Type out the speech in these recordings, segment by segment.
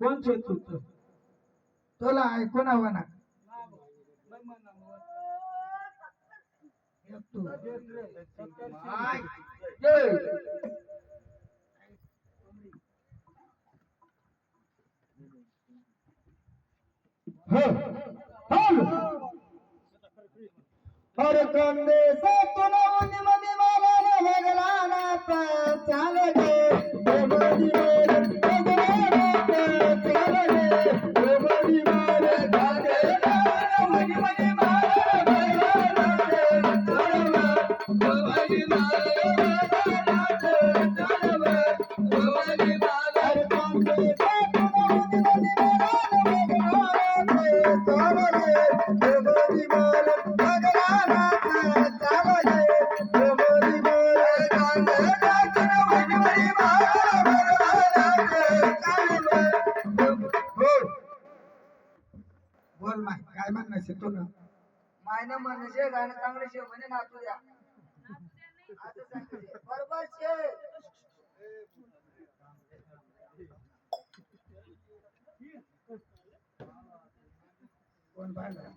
कोण तू तुला ऐकून हवं ना हर कंदे से तुला उनी मनी माला भगला ना चाल गे देवरी मेरे भगला ना चाल गे देवरी मेरे धागे ना उनी मनी माला भगला ना चाल गे देवरी मेरे भगला ना चाल गे देवरी मेरे हर कंदे से तुला उनी मनी माला भगला ना चाल गे देवरी मेरे बोल माय काय म्हणणं तुला मायना मनसे गाणं चांगलं शे म्हणे ना तुझ्या बरोबर शे कोण पाहिलं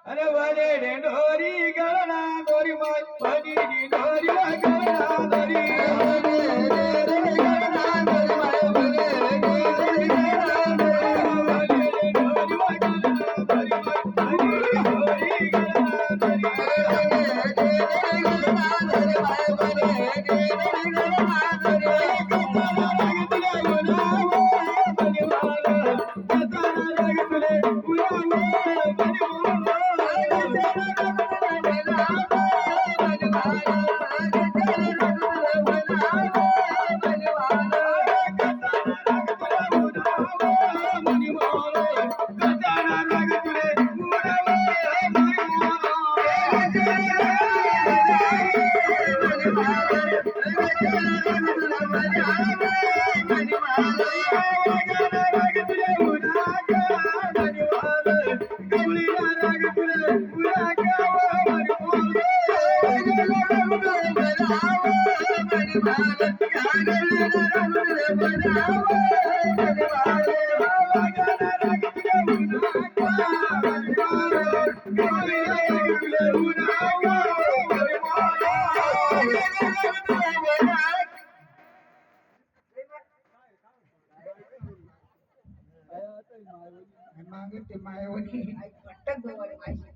अरे वाले ढोरी गणना दोरी माय पनी ढोरी गणना दोरी मागे ते मायावणी पट्टक गोवारी माहिती.